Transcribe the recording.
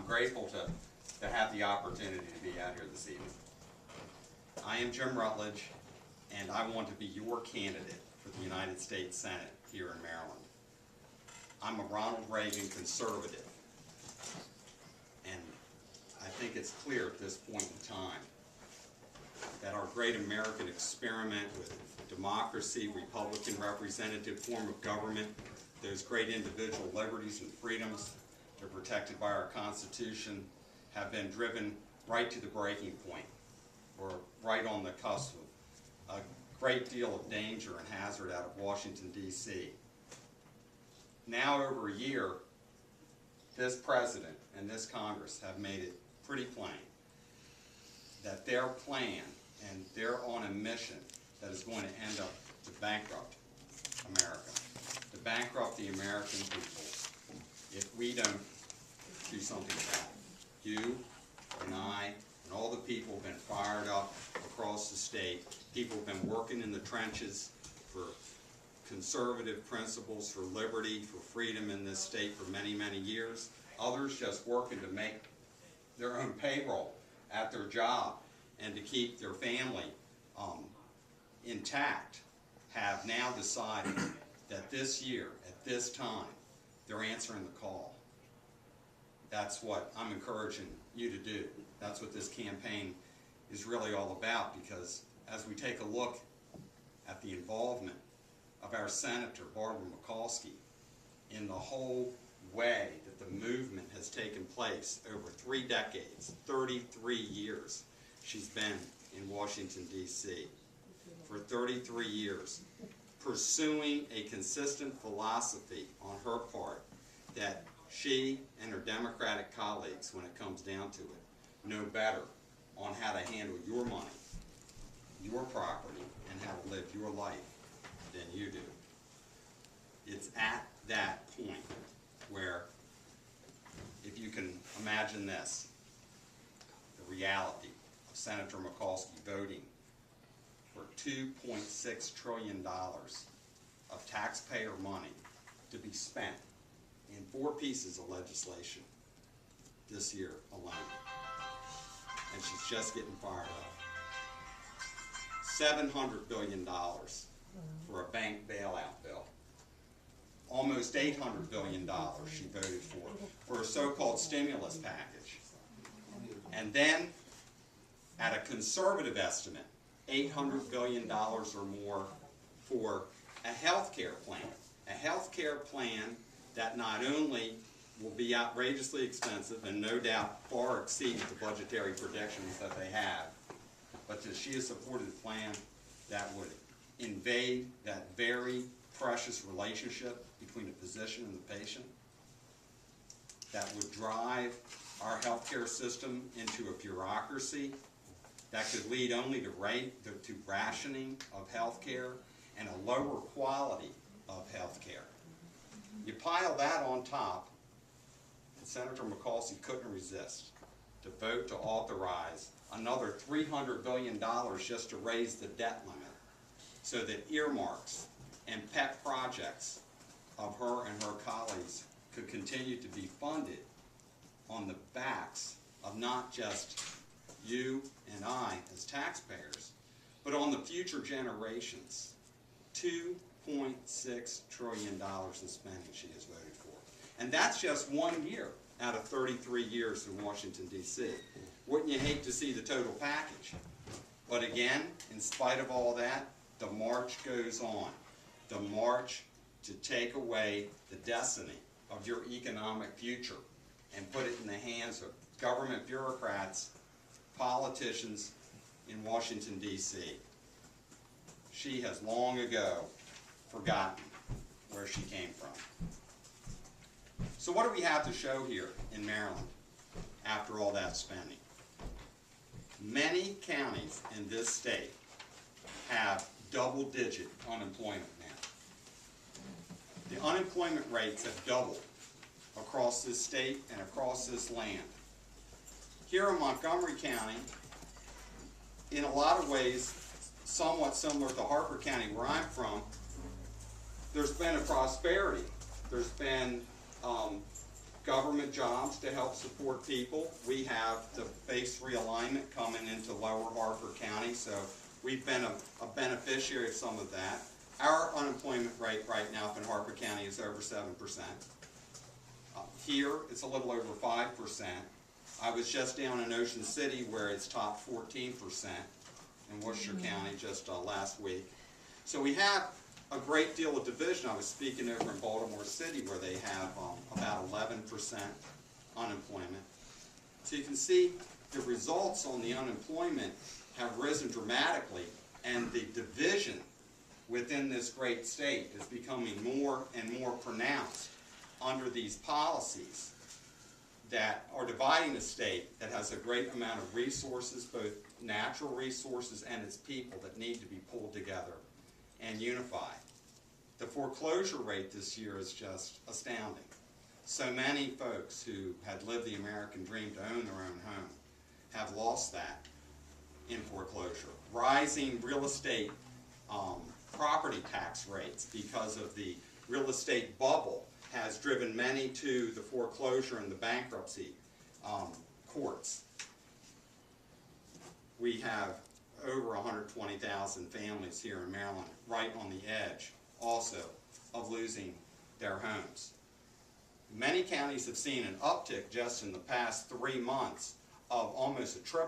grateful to have the opportunity to be out here this evening. I am Jim Rutledge, and I want to be your candidate for the United States Senate here in Maryland. I'm a Ronald Reagan conservative, and I think it's clear at this point in time that our great American experiment with democracy, Republican representative form of government, those great individual liberties and freedoms that are protected by our Constitution, have been driven right to the breaking point, or right on the cusp of a great deal of danger and hazard out of Washington, D.C. Now, over a year, this President and this Congress have made it pretty plain that their plan, and they're on a mission that is going to end up to bankrupt America, to bankrupt the American people if we don't do something about it. You and I and all the people have been fired up across the state. People have been working in the trenches for conservative principles, for liberty, for freedom in this state for many, many years. Others just working to make their own payroll at their job and to keep their family intact, have now decided that this year, at this time, they're answering the call. That's what I'm encouraging you to do. That's what this campaign is really all about, because as we take a look at the involvement of our Senator, Barbara Mikulski, in the whole way that the movement has taken place over 3 decades, 33 years she's been in Washington, D.C. for 33 years, pursuing a consistent philosophy on her part that she and her Democratic colleagues, when it comes down to it, know better on how to handle your money, your property, and how to live your life than you do. It's at that point where, if you can imagine this, the reality of Senator Mikulski voting for $2.6 trillion of taxpayer money to be spent in 4 pieces of legislation this year alone. And she's just getting fired up. $700 billion for a bank bailout bill. Almost $800 billion she voted for a so-called stimulus package. And then, at a conservative estimate, $800 billion or more for a health care plan. A health care plan that not only will be outrageously expensive and no doubt far exceeds the budgetary predictions that they have, but that she has supported a plan that would invade that very precious relationship between the physician and the patient, that would drive our healthcare system into a bureaucracy that could lead only to rationing of healthcare and a lower quality of healthcare. You pile that on top, and Senator Mikulski couldn't resist to vote to authorize another $300 billion just to raise the debt limit so that earmarks and pet projects of her and her colleagues could continue to be funded on the backs of not just you and I as taxpayers, but on the future generations. $2.6 trillion in spending she has voted for. And that's just 1 year out of 33 years in Washington, D.C. Wouldn't you hate to see the total package? But again, in spite of all that, the march goes on. The march to take away the destiny of your economic future and put it in the hands of government bureaucrats, politicians in Washington, D.C. She has long ago forgotten where she came from. So what do we have to show here in Maryland after all that spending? Many counties in this state have double-digit unemployment now. The unemployment rates have doubled across this state and across this land. Here in Montgomery County, in a lot of ways, somewhat similar to Harper County, where I'm from, there's been a prosperity. There's been government jobs to help support people. We have the base realignment coming into Lower Harford County, so we've been a beneficiary of some of that. Our unemployment rate right now up in Harford County is over 7%. Here, it's a little over 5%. I was just down in Ocean City where it's top 14% in Worcester County just last week. So we have a great deal of division. I was speaking over in Baltimore City where they have about 11% unemployment. So you can see the results on the unemployment have risen dramatically, and the division within this great state is becoming more and more pronounced under these policies that are dividing a state that has a great amount of resources, both natural resources and its people, that need to be pulled together and unified. The foreclosure rate this year is just astounding. So many folks who had lived the American dream to own their own home have lost that in foreclosure. Rising real estate property tax rates because of the real estate bubble has driven many to the foreclosure and the bankruptcy courts. We have over 120,000 families here in Maryland right on the edge also of losing their homes. Many counties have seen an uptick just in the past 3 months of almost a triple